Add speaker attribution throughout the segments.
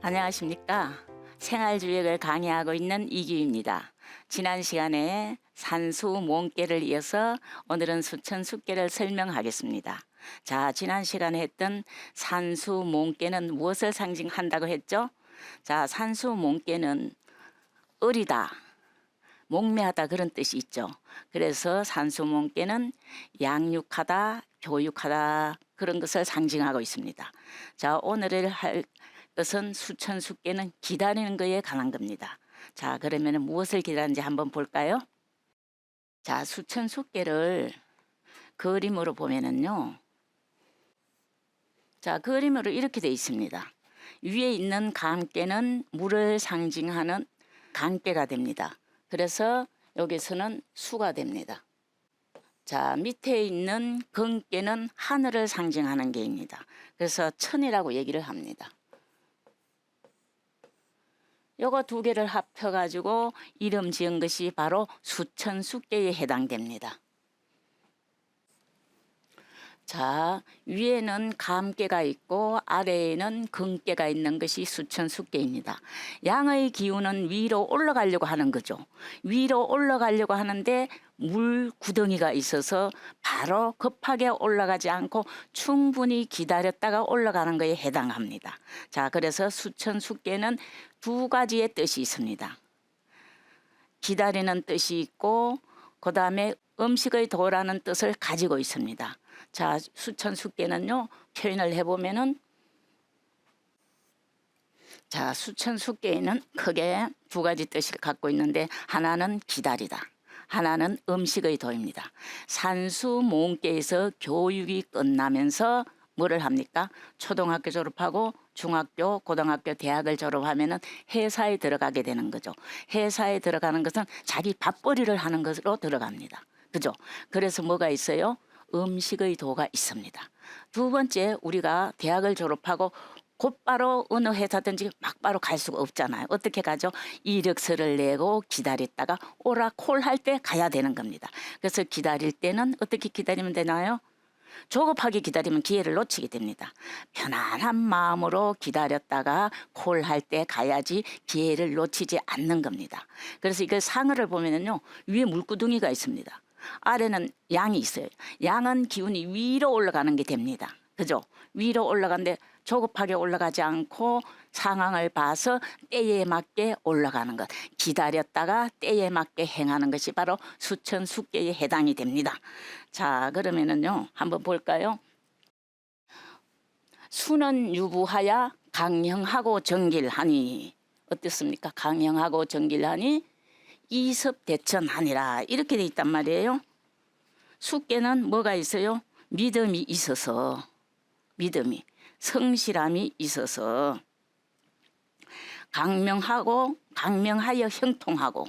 Speaker 1: 안녕하십니까. 생활주역을 강의하고 있는 이규입니다. 지난 시간에 산수 몽개를 이어서 오늘은 수천 숫개를 설명하겠습니다. 자, 지난 시간에 했던 산수 몽개는 무엇을 상징한다고 했죠? 자, 산수 몽개는 어리다, 목매하다 그런 뜻이 있죠. 그래서 산수 몽개는 양육하다, 교육하다 그런 것을 상징하고 있습니다. 자, 오늘을 할 것은 수천 숫개는 기다리는 것에 관한 겁니다. 자, 그러면 무엇을 기다리는지 한번 볼까요? 자, 수천 숫개를 그림으로 보면은요. 자, 그림으로 이렇게 되어 있습니다. 위에 있는 감깨는 물을 상징하는 감깨가 됩니다. 그래서 여기서는 수가 됩니다. 자, 밑에 있는 건깨는 하늘을 상징하는 개입니다. 그래서 천이라고 얘기를 합니다. 요거 두 개를 합쳐가지고 이름 지은 것이 바로 수천 숫개에 해당됩니다. 자, 위에는 감깨가 있고 아래에는 건깨가 있는 것이 수천 숫개입니다. 양의 기운은 위로 올라가려고 하는 거죠. 위로 올라가려고 하는데 물 구덩이가 있어서 바로 급하게 올라가지 않고 충분히 기다렸다가 올라가는 것에 해당합니다. 자, 그래서 수천 숫개는 두 가지의 뜻이 있습니다. 기다리는 뜻이 있고 그 다음에 음식의 도라는 뜻을 가지고 있습니다. 자, 수천 숫개는요, 표현을 해보면은, 자, 수천 숫개에는 크게 두 가지 뜻을 갖고 있는데, 하나는 기다리다, 하나는 음식의 도입니다. 산수 몽개에서 교육이 끝나면서 뭐를 합니까? 초등학교 졸업하고 중학교, 고등학교, 대학을 졸업하면은 회사에 들어가게 되는 거죠. 회사에 들어가는 것은 자기 밥벌이를 하는 것으로 들어갑니다. 그죠? 그래서 뭐가 있어요? 음식의 도가 있습니다. 두 번째, 우리가 대학을 졸업하고 곧바로 어느 회사든지 막바로 갈 수가 없잖아요. 어떻게 가죠? 이력서를 내고 기다렸다가 오라 콜 할 때 가야 되는 겁니다. 그래서 기다릴 때는 어떻게 기다리면 되나요? 조급하게 기다리면 기회를 놓치게 됩니다. 편안한 마음으로 기다렸다가 콜 할 때 가야지 기회를 놓치지 않는 겁니다. 그래서 이걸 상어를 보면은요, 위에 물구덩이가 있습니다. 아래는 양이 있어요. 양은 기운이 위로 올라가는 게 됩니다. 그죠? 위로 올라가는데 조급하게 올라가지 않고 상황을 봐서 때에 맞게 올라가는 것. 기다렸다가 때에 맞게 행하는 것이 바로 수천 숫개에 해당이 됩니다. 자, 그러면은요, 한번 볼까요? 수는 유부하야 강형하고 정길하니. 어떻습니까? 강형하고 정길하니 이섭대천하니라. 이렇게 돼 있단 말이에요. 숫개는 뭐가 있어요? 믿음이 있어서, 믿음이, 성실함이 있어서, 강명하여 형통하고,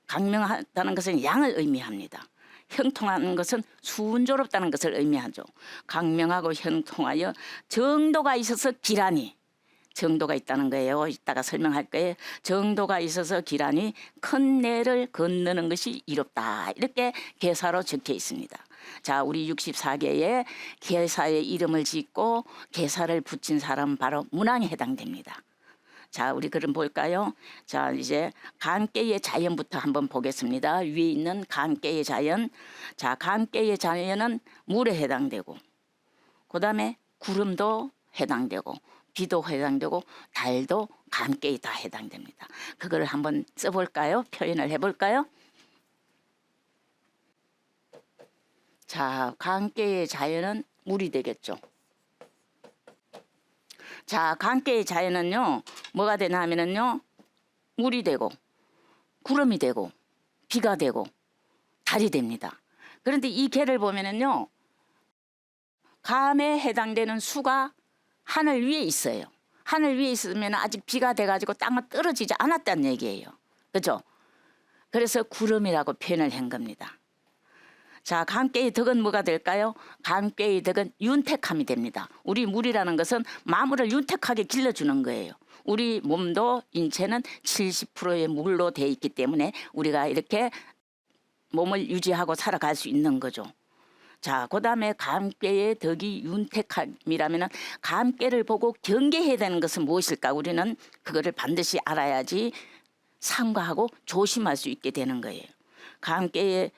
Speaker 1: 강명하다는 것은 양을 의미합니다. 형통하는 것은 순조롭다는 것을 의미하죠. 강명하고 형통하여 정도가 있어서 기라니, 정도가 있다는 거예요. 이따가 설명할 거예요. 정도가 있어서 기라니 큰 내를 건너는 것이 이롭다. 이렇게 개사로 적혀 있습니다. 자, 우리 64개의 개사의 이름을 짓고 개사를 붙인 사람은 바로 문왕에 해당됩니다. 자, 우리 그럼 볼까요? 자, 이제 간깨의 자연부터 한번 보겠습니다. 위에 있는 간깨의 자연. 자, 간깨의 자연은 물에 해당되고, 그 다음에 구름도 해당되고, 비도 해당되고, 달도 간깨에 다 해당됩니다. 그걸 한번 써볼까요? 표현을 해볼까요? 자, 간깨의 자연은 물이 되겠죠. 자, 간깨의 자연은요, 뭐가 되나 하면은요, 물이 되고, 구름이 되고, 비가 되고, 달이 됩니다. 그런데 이 개를 보면은요, 감에 해당되는 수가 하늘 위에 있어요. 하늘 위에 있으면 아직 비가 돼가지고 땅에 떨어지지 않았다는 얘기예요. 그죠? 그래서 구름이라고 표현을 한 겁니다. 자, 간깨의 덕은 뭐가 될까요? 간깨의 덕은 윤택함이 됩니다. 우리 물이라는 것은 마물을 윤택하게 길러주는 거예요. 우리 몸도 인체는 70%의 물로 되어 있기 때문에 우리가 이렇게 몸을 유지하고 살아갈 수 있는 거죠. 자, 그다음에 감깨의 덕이 윤택함이라면은 감깨를 보고 경계해야 되는 것은 무엇일까? 우리는 그거를 반드시 알아야지 삼가하고 조심할 수 있게 되는 거예요. 감깨의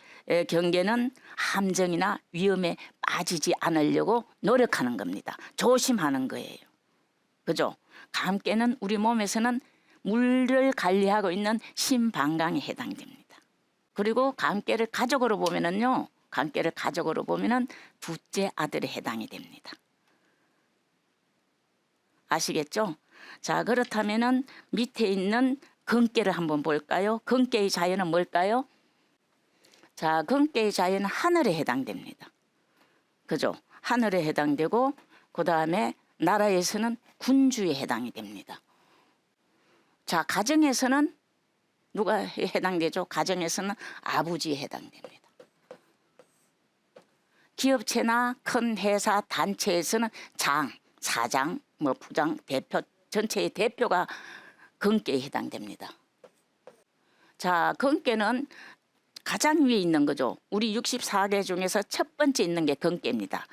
Speaker 1: 경계는 함정이나 위험에 빠지지 않으려고 노력하는 겁니다. 조심하는 거예요. 그죠? 감깨는 우리 몸에서는 물을 관리하고 있는 심방광에 해당됩니다. 그리고 감깨를 가족으로 보면은요. 감깨를 가족으로 보면은 둘째 아들에 해당이 됩니다. 아시겠죠? 자, 그렇다면은 밑에 있는 금깨를 한번 볼까요? 금깨의 자연은 뭘까요? 자, 금깨의 자연은 하늘에 해당됩니다. 그죠? 하늘에 해당되고 그 다음에 나라에서는 군주에 해당이 됩니다. 자, 가정에서는 누가 해당되죠? 가정에서는 아버지에 해당됩니다. 기업체나 큰 회사 단체에서는 장, 사장, 부장, 대표, 전체의 대표가 금깨에 해당됩니다. 자, 금깨는 가장 위에 있는 거죠. 우리 64개 중에서 첫 번째 있는 게 금깨입니다.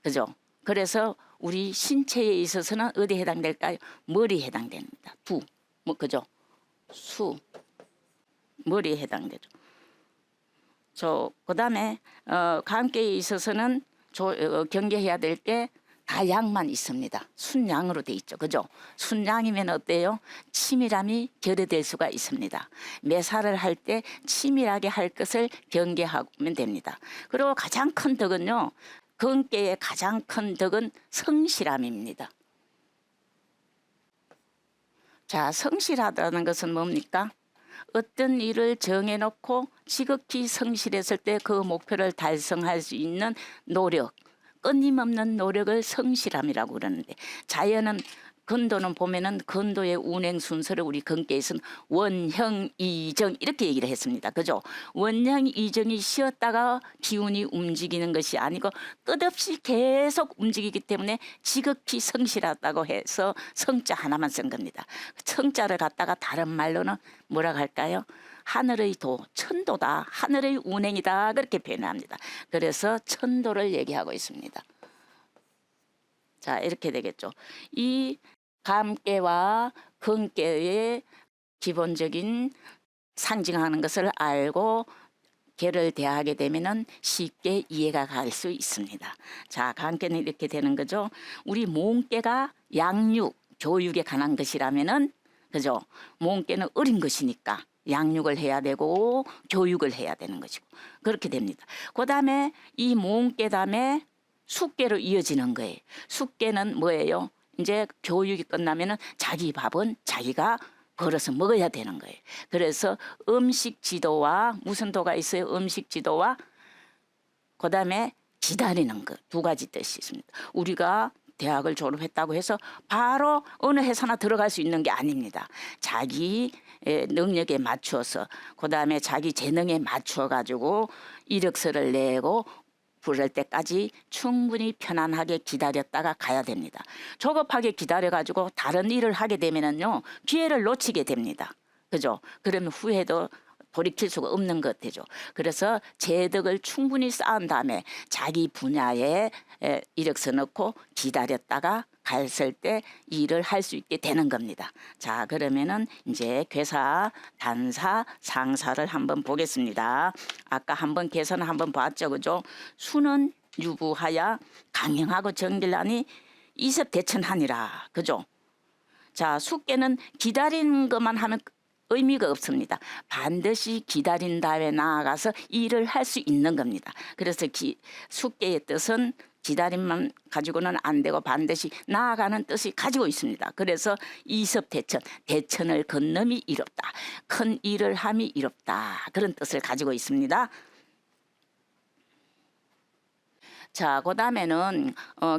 Speaker 1: 그죠? 그래서 우리 신체에 있어서는 어디에 해당될까요? 머리에 해당됩니다. 부, 그죠? 수, 머리에 해당되죠. 그다음에 감깨에 있어서는 경계해야 될 게 다양만 있습니다. 순양으로 돼 있죠. 그죠? 순양이면 어때요? 치밀함이 결여될 수가 있습니다. 매사를 할 때 치밀하게 할 것을 경계하면 됩니다. 그리고 가장 큰 덕은요. 금깨의 가장 큰 덕은 성실함입니다. 자, 성실하다는 것은 뭡니까? 어떤 일을 정해놓고 지극히 성실했을 때 그 목표를 달성할 수 있는 노력, 끊임없는 노력을 성실함이라고 그러는데, 자연은 건도는 보면은 건도의 운행 순서를 우리 금깨에서는 원형이정 이렇게 얘기를 했습니다. 그죠? 원형이정이 쉬었다가 기운이 움직이는 것이 아니고 끝없이 계속 움직이기 때문에 지극히 성실하다고 해서 성자 하나만 쓴 겁니다. 성자를 갖다가 다른 말로는 뭐라고 할까요? 하늘의 도, 천도다, 하늘의 운행이다 그렇게 표현합니다. 그래서 천도를 얘기하고 있습니다. 자, 이렇게 되겠죠. 이 감깨와 금깨의 기본적인 상징하는 것을 알고 개를 대하게 되면은 쉽게 이해가 갈 수 있습니다. 자, 감깨는 이렇게 되는 거죠. 우리 몸깨가 양육, 교육에 관한 것이라면은, 그죠? 몸깨는 어린 것이니까 양육을 해야 되고 교육을 해야 되는 것이고 그렇게 됩니다. 그 다음에 이 몸깨 다음에 숙깨로 이어지는 거예요. 숙깨는 뭐예요? 이제 교육이 끝나면은 자기 밥은 자기가 벌어서 먹어야 되는 거예요. 그래서 음식 지도와 무슨 도가 있어요? 음식 지도와 그 다음에 기다리는 것 두 가지 뜻이 있습니다. 우리가 대학을 졸업했다고 해서 바로 어느 회사나 들어갈 수 있는 게 아닙니다. 자기 능력에 맞추어서 그 다음에 자기 재능에 맞추어 가지고 이력서를 내고 부를 때까지 충분히 편안하게 기다렸다가 가야 됩니다. 조급하게 기다려가지고 다른 일을 하게 되면은요 기회를 놓치게 됩니다. 그죠? 그러면 후회도 돌이킬 수가 없는 것 되죠. 그래서 재덕을 충분히 쌓은 다음에 자기 분야에 이력서 넣고 기다렸다가 갔을 때 일을 할 수 있게 되는 겁니다. 자, 그러면은 이제 괴사, 단사, 상사를 한번 보겠습니다. 아까 한번 개선을 한번 봤죠, 그죠? 수는 유부하야 강행하고 정길하니 이섭대천하니라, 그죠? 자, 숙깨는 기다리는 것만 하면 의미가 없습니다. 반드시 기다린 다음에 나아가서 일을 할 수 있는 겁니다. 그래서 숙깨의 뜻은 기다림만 가지고는 안 되고 반드시 나아가는 뜻이 가지고 있습니다. 그래서 이섭대천, 대천을 건너미 이롭다. 큰 일을 함이 이롭다. 그런 뜻을 가지고 있습니다. 자, 그 다음에는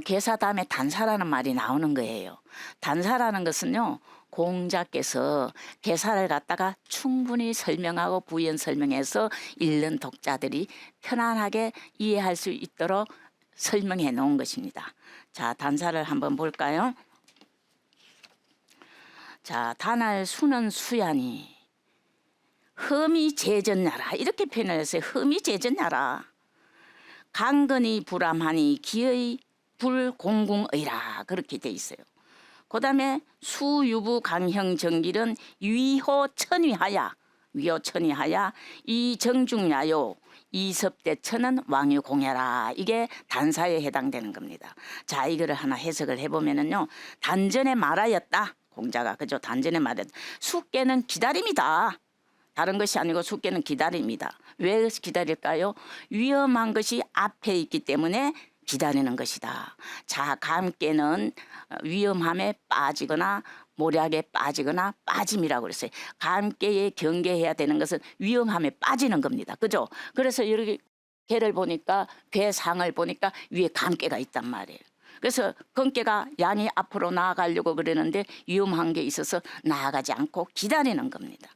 Speaker 1: 계사 다음에 단사라는 말이 나오는 거예요. 단사라는 것은요. 공자께서 계사를 갖다가 충분히 설명하고 부연 설명해서 읽는 독자들이 편안하게 이해할 수 있도록 설명해 놓은 것입니다. 자, 단사를 한번 볼까요? 자, 단할 수는 수야니 흠이 제전야라 이렇게 표현을 했어요. 흠이 제전야라. 강건이 불암하니 기의 불공궁의라 그렇게 돼 있어요. 그다음에 수유부 강형정길은 위호천위하야 위호천위하야 이정중야요 이섭대천은 왕유공야라. 이게 단사에 해당되는 겁니다. 자, 이거를 하나 해석을 해보면은요, 단전에 말하였다 공자가, 그죠? 단전에 말했다. 숙계는 기다림이다. 다른 것이 아니고 숙계는 기다림이다. 왜 기다릴까요? 위험한 것이 앞에 있기 때문에 기다리는 것이다. 자, 감깨는 위험함에 빠지거나 모략에 빠지거나 빠짐이라고 그랬어요. 감깨에 경계해야 되는 것은 위험함에 빠지는 겁니다. 그죠? 그래서 이렇게 개를 보니까, 개 상을 보니까 위에 감깨가 있단 말이에요. 그래서 건깨가 양이 앞으로 나아가려고 그러는데 위험한 게 있어서 나아가지 않고 기다리는 겁니다.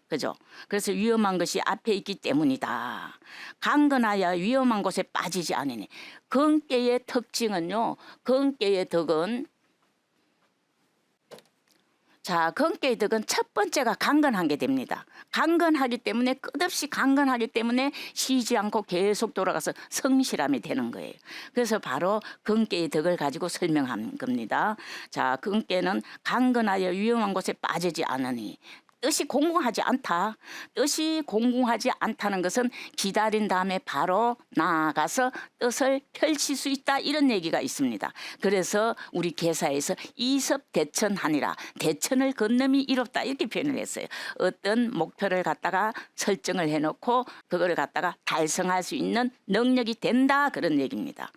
Speaker 1: 그죠? 그래서 위험한 것이 앞에 있기 때문이다. 강건하여 위험한 곳에 빠지지 않으니. 건깨의 특징은요, 건깨의 덕은, 자, 건깨의 덕은 첫 번째가 강건한 게 됩니다. 강건하기 때문에, 끝없이 강건하기 때문에 쉬지 않고 계속 돌아가서 성실함이 되는 거예요. 그래서 바로 건깨의 덕을 가지고 설명한 겁니다. 자, 건깨는 강건하여 위험한 곳에 빠지지 않으니. 뜻이 공공하지 않다. 뜻이 공공하지 않다는 것은 기다린 다음에 바로 나아가서 뜻을 펼칠 수 있다, 이런 얘기가 있습니다. 그래서 우리 개사에서 이섭대천하니라, 대천을 건너미 이롭다, 이렇게 표현을 했어요. 어떤 목표를 갖다가 설정을 해놓고 그걸 갖다가 달성할 수 있는 능력이 된다, 그런 얘기입니다.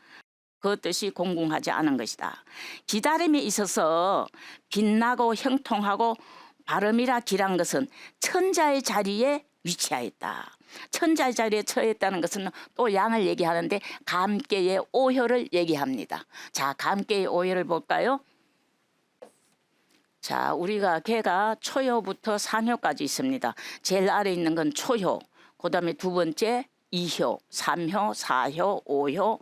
Speaker 1: 그 뜻이 공공하지 않은 것이다. 기다림에 있어서 빛나고 형통하고 발음이라 길한 것은 천자의 자리에 위치하였다. 천자의 자리에 처했다는 것은 또 양을 얘기하는데 감깨의 오효를 얘기합니다. 자, 감깨의 오효를 볼까요? 자, 우리가 개가 초효부터 상효까지 있습니다. 제일 아래 있는 건 초효, 그 다음에 두 번째 이효, 삼효, 사효, 오효,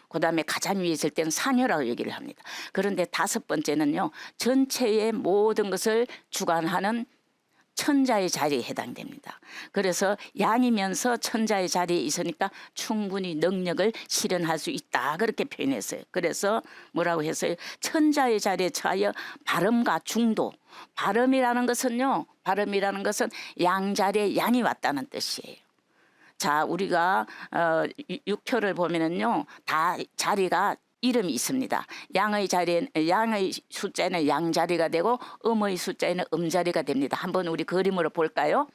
Speaker 1: 그 다음에 가장 위에 있을 때는 상효라고 얘기를 합니다. 그런데 다섯 번째는요, 전체의 모든 것을 주관하는 천자의 자리에 해당됩니다. 그래서 양이면서 천자의 자리에 있으니까 충분히 능력을 실현할 수 있다, 그렇게 표현했어요. 그래서 뭐라고 했어요? 천자의 자리에 처하여 발음과 중도. 발음이라는 것은요, 발음이라는 것은 양자리에 양이 왔다는 뜻이에요. 자, 우리가 육효를 보면은요, 다 자리가 이름이 있습니다. 양의 자리에, 양의 숫자에는 양자리가 되고 음의 숫자에는 음자리가 됩니다. 한번 우리 그림으로 볼까요?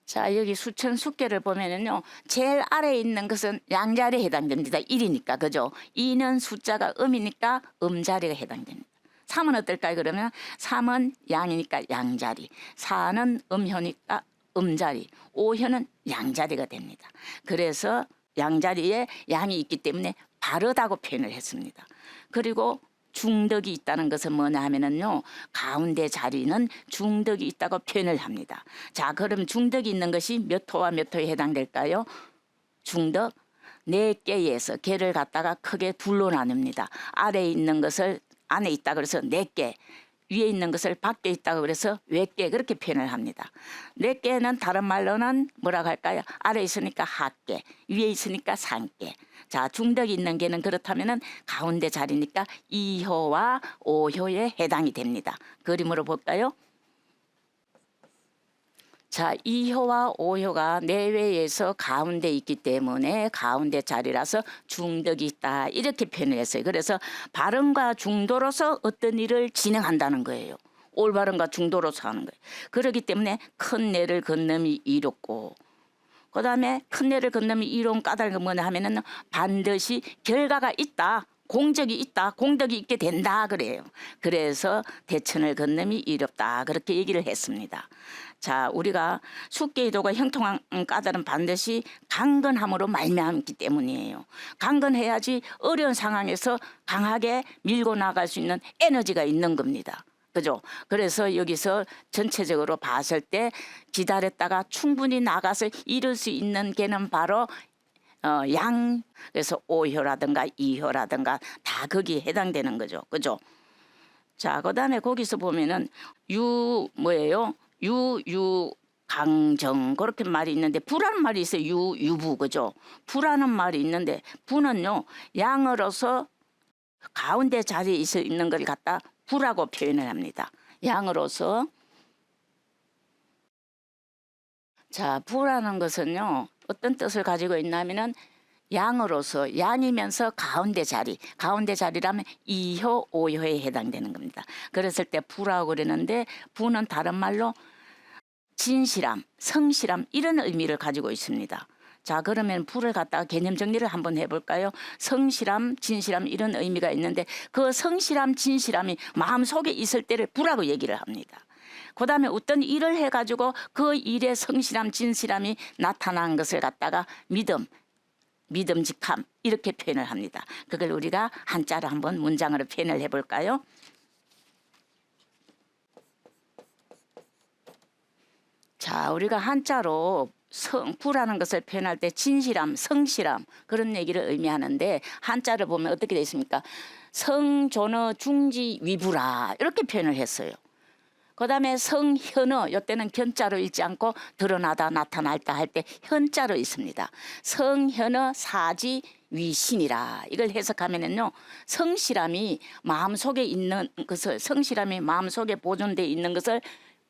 Speaker 1: 자, 여기 수천 숙계를 보면은요, 제일 아래에 있는 것은 양자리에 해당됩니다. 1이니까, 그죠? 2는 숫자가 음이니까 음자리가 해당됩니다. 3은 어떨까요? 그러면 3은 양이니까 양자리, 4는 음효니까 음자리, 오효는 양자리가 됩니다. 그래서 양자리에 양이 있기 때문에 바르다고 표현을 했습니다. 그리고 중덕이 있다는 것은 뭐냐 하면은요, 가운데 자리는 중덕이 있다고 표현을 합니다. 자, 그럼 중덕이 있는 것이 몇 호와 몇 호에 해당될까요? 중덕 네 개에서 개를 갖다가 크게 둘로 나눕니다. 아래에 있는 것을 안에 있다 그래서 네 개, 위에 있는 것을 밖에 있다고 그래서 외께, 그렇게 표현을 합니다. 내께는 다른 말로는 뭐라고 할까요? 아래 있으니까 하께, 위에 있으니까 상께. 자, 중덕이 있는 개는 그렇다면은 가운데 자리니까 2효와 5효에 해당이 됩니다. 그림으로 볼까요? 자, 2효와 5효가 내외에서 가운데 있기 때문에 가운데 자리라서 중덕이 있다, 이렇게 표현을 했어요. 그래서 발음과 중도로서 어떤 일을 진행한다는 거예요. 올바름과 중도로서 하는 거예요. 그렇기 때문에 큰 내를 건너미 이롭고, 그 다음에 큰 내를 건너미 이로운 까닭이 뭐냐 하면은 반드시 결과가 있다, 공적이 있다, 공덕이 있게 된다, 그래요. 그래서 대천을 건너미 이롭다, 그렇게 얘기를 했습니다. 자, 우리가 숙계의도가 형통한 까닭은 반드시 강건함으로 말미암기 때문이에요. 강건해야지 어려운 상황에서 강하게 밀고 나갈 수 있는 에너지가 있는 겁니다. 그죠? 그래서 여기서 전체적으로 봤을 때 기다렸다가 충분히 나가서 이룰 수 있는 게는 바로 양, 그래서 5효라든가 2효라든가 다 거기에 해당되는 거죠. 그죠? 자, 그 다음에 거기서 보면은 뭐예요? 강정 그렇게 말이 있는데 부라는 말이 있어요. 유부 그죠? 부라는 말이 있는데 부는요 양으로서 가운데 자리에 있는 걸 갖다 부라고 표현을 합니다. 양으로서 자 부라는 것은요 어떤 뜻을 가지고 있냐면은 양으로서 양이면서 가운데 자리라면 2효 5효에 해당되는 겁니다. 그랬을 때 부라고 그러는데 부는 다른 말로 진실함, 성실함 이런 의미를 가지고 있습니다. 자 그러면 부를 갖다가 개념 정리를 한번 해볼까요? 성실함, 진실함 이런 의미가 있는데 그 성실함, 진실함이 마음속에 있을 때를 부라고 얘기를 합니다. 그 다음에 어떤 일을 해가지고 그 일의 성실함, 진실함이 나타난 것을 갖다가 믿음직함 이렇게 표현을 합니다. 그걸 우리가 한자로 한번 문장으로 표현을 해볼까요? 자 우리가 한자로 부라는 것을 표현할 때 진실함, 성실함 그런 얘기를 의미하는데 한자를 보면 어떻게 되어 있습니까? 성존어 중지 위부라 이렇게 표현을 했어요. 그 다음에 성현어 이때는 견자로 읽지 않고 드러나다 나타날다 할 때 현자로 있습니다. 성현어 사지 위신이라 이걸 해석하면은요 성실함이 마음속에 있는 것을 성실함이 마음속에 보존되어 있는 것을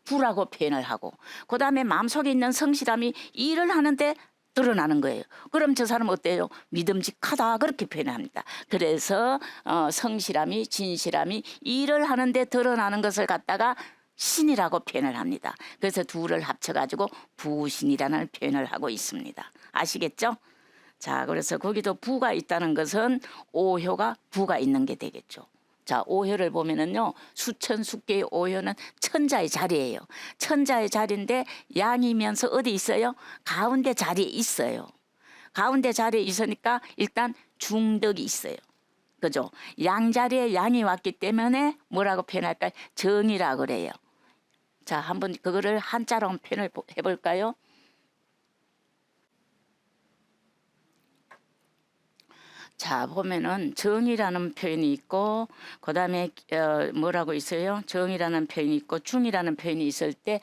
Speaker 1: 부라고 표현을 하고 그 다음에 마음속에 있는 성실함이 일을 하는데 드러나는 거예요. 그럼 저 사람 어때요? 믿음직하다 그렇게 표현합니다. 그래서 성실함이 진실함이 일을 하는데 드러나는 것을 갖다가 신이라고 표현을 합니다. 그래서 둘을 합쳐가지고 부신이라는 표현을 하고 있습니다. 아시겠죠? 자, 그래서 거기도 부가 있다는 것은 오효가 부가 있는 게 되겠죠. 자, 오효를 보면은요, 수천수께의 오효는 천자의 자리예요. 천자의 자리인데 양이면서 어디 있어요? 가운데 자리에 있어요. 가운데 자리에 있으니까 일단 중덕이 있어요. 그죠? 양자리에 양이 왔기 때문에 뭐라고 표현할까요? 정이라고 그래요. 자, 한번 그거를 한자로 한번 표현을 해볼까요? 자, 보면은 정이라는 표현이 있고 그 다음에 뭐라고 있어요? 정이라는 표현이 있고 중이라는 표현이 있을 때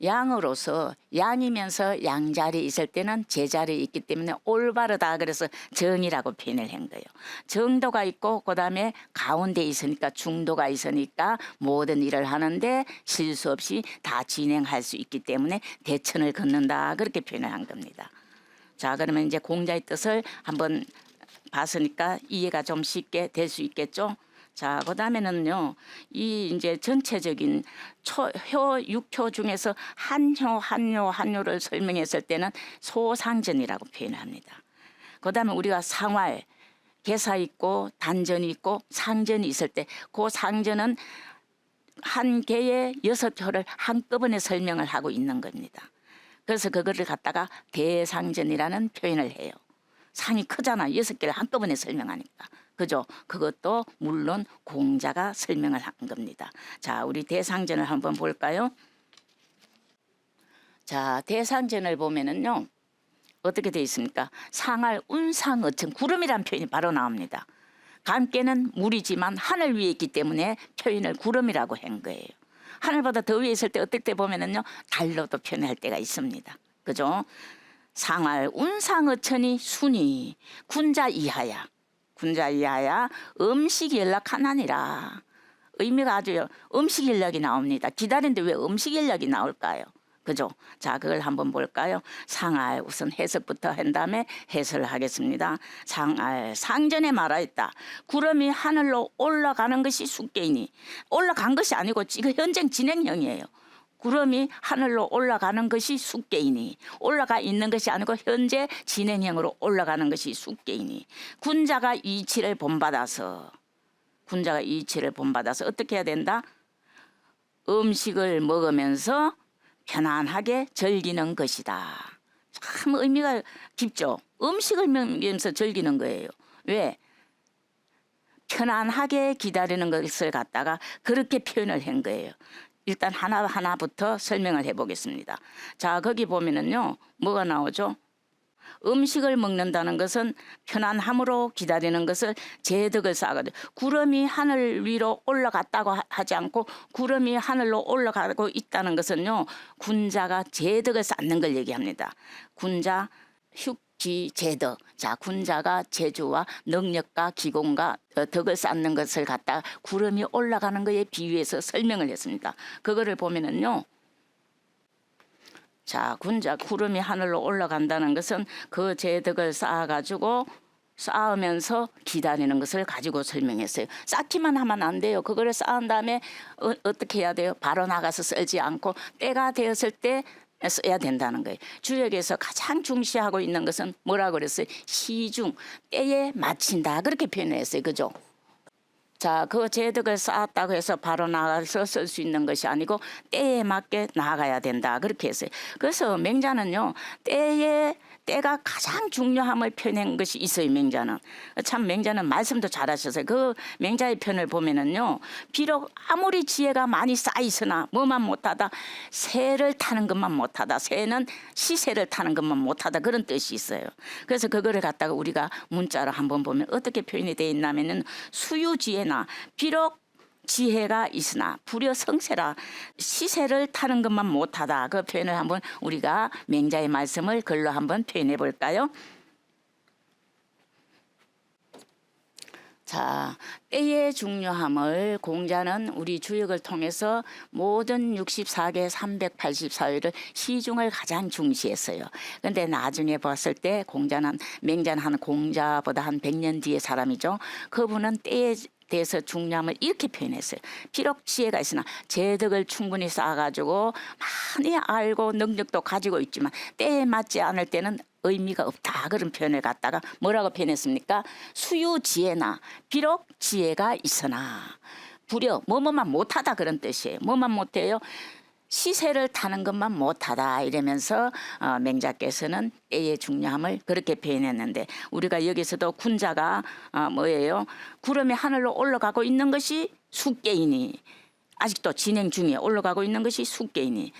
Speaker 1: 양으로서 양이면서 양자리에 있을 때는 제자리에 있기 때문에 올바르다 그래서 정이라고 표현을 한 거예요. 정도가 있고 그 다음에 가운데 있으니까 중도가 있으니까 모든 일을 하는데 실수 없이 다 진행할 수 있기 때문에 대천을 걷는다 그렇게 표현을 한 겁니다. 자 그러면 이제 공자의 뜻을 한번 봤으니까 이해가 좀 쉽게 될 수 있겠죠. 자, 그 다음에는요, 이 이제 전체적인 효, 육효 중에서 한효를 설명했을 때는 소상전이라고 표현합니다. 그 다음에 우리가 상활, 개사 있고 단전이 있고 상전이 있을 때 그 상전은 한 개의 6효를 한꺼번에 설명을 하고 있는 겁니다. 그래서 그거를 갖다가 대상전이라는 표현을 해요. 상이 크잖아. 6개를 한꺼번에 설명하니까. 그죠? 그것도 물론 공자가 설명을 한 겁니다. 자, 우리 대상전을 한번 볼까요? 자, 대상전을 보면은요. 어떻게 되어 있습니까? 상할 운상어천 구름이란 표현이 바로 나옵니다. 감께는 물이지만 하늘 위에 있기 때문에 표현을 구름이라고 한 거예요. 하늘보다 더 위에 있을 때 어떨 때 보면은요. 달로도 표현할 때가 있습니다. 그죠? 상할 운상어천이 순이 군자 이하야. 군자 이하야 음식 연락하나니라. 의미가 아주 음식 연락이 나옵니다. 기다리는데 왜 음식 연락이 나올까요? 그죠? 자, 그걸 한번 볼까요? 상할 우선 해석부터 한 다음에 해설을 하겠습니다. 상할 상전에 말하였다. 구름이 하늘로 올라가는 것이 숙계이니 올라간 것이 아니고 지금 현재 진행형이에요. 구름이 하늘로 올라가는 것이 숙계이니 올라가 있는 것이 아니고 현재 진행형으로 올라가는 것이 숙계이니 군자가 이치를 본받아서 어떻게 해야 된다? 음식을 먹으면서 편안하게 즐기는 것이다. 참 의미가 깊죠. 음식을 먹으면서 즐기는 거예요. 왜? 편안하게 기다리는 것을 갖다가 그렇게 표현을 한 거예요. 일단 하나하나부터 설명을 해보겠습니다. 자, 거기 보면은요, 뭐가 나오죠? 음식을 먹는다는 것은 편안함으로 기다리는 것을 제덕을 쌓아가지고 구름이 하늘 위로 올라갔다고 하지 않고 구름이 하늘로 올라가고 있다는 것은요 군자가 제덕을 쌓는 걸 얘기합니다. 군자 휴기 제덕. 자, 군자가 재주와 능력과 기공과 덕을 쌓는 것을 갖다 구름이 올라가는 것에 비유해서 설명을 했습니다. 그거를 보면은요. 자, 군자 구름이 하늘로 올라간다는 것은 그 제덕을 쌓아가지고 쌓으면서 기다리는 것을 가지고 설명했어요. 쌓기만 하면 안 돼요. 그거를 쌓은 다음에 어떻게 해야 돼요? 바로 나가서 쓸지 않고 때가 되었을 때 써야 된다는 거예요. 주역에서 가장 중시하고 있는 것은 뭐라고 그랬어요? 시중, 때에 맞춘다. 그렇게 표현했어요. 그죠? 자, 그 제덕을 쌓았다고 해서 바로 나가서 쓸 수 있는 것이 아니고 때에 맞게 나가야 된다. 그렇게 했어요. 그래서 맹자는요, 때가 가장 중요함을 표현한 것이 있어요. 맹자는 참 맹자는 말씀도 잘하셔서 그 맹자의 편을 보면은요, 비록 아무리 지혜가 많이 쌓이으나 뭐만 못하다, 새를 타는 것만 못하다. 새는 시새를 타는 것만 못하다. 그런 뜻이 있어요. 그래서 그거를 갖다가 우리가 문자로 한번 보면 어떻게 표현이 되어 있냐면은 수유지혜나 비록 지혜가 있으나 불여 성세라 시세를 타는 것만 못하다. 그 표현을 한번 우리가 맹자의 말씀을 글로 한번 표현해 볼까요? 자, 때의 중요함을 공자는 우리 주역을 통해서 모든 64개 384회를 시중을 가장 중시했어요. 그런데 나중에 봤을 때 공자는 맹자는 한 공자보다 한 100년 뒤의 사람이죠. 그분은 때에 대해서 중요함을 이렇게 표현했어요. 비록 지혜가 있으나 제덕을 충분히 쌓아가지고 많이 알고 능력도 가지고 있지만 때에 맞지 않을 때는 의미가 없다. 그런 표현을 갖다가 뭐라고 표현했습니까? 수유지혜나 비록 지혜가 있으나 불여 뭐뭐만 못하다 그런 뜻이에요. 뭐만 못해요? 시세를 타는 것만 못하다 이러면서 맹자께서는 때의 중요함을 그렇게 표현했는데 우리가 여기서도 군자가 뭐예요? 구름이 하늘로 올라가고 있는 것이 숙계이니 아직도 진행 중에 올라가고 있는 것이 숙계이니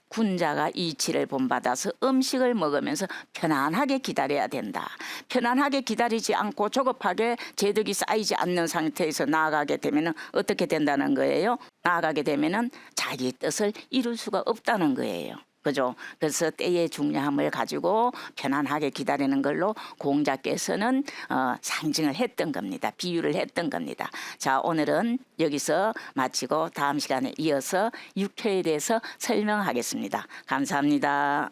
Speaker 1: 군자가 이치를 본받아서 음식을 먹으면서 편안하게 기다려야 된다. 편안하게 기다리지 않고 조급하게 제덕이 쌓이지 않는 상태에서 나아가게 되면 어떻게 된다는 거예요? 나아가게 되면 자기 뜻을 이룰 수가 없다는 거예요. 그죠? 그래서 때의 중요함을 가지고 편안하게 기다리는 걸로 공자께서는 상징을 했던 겁니다. 비유를 했던 겁니다. 자, 오늘은 여기서 마치고 다음 시간에 이어서 육회에 대해서 설명하겠습니다. 감사합니다.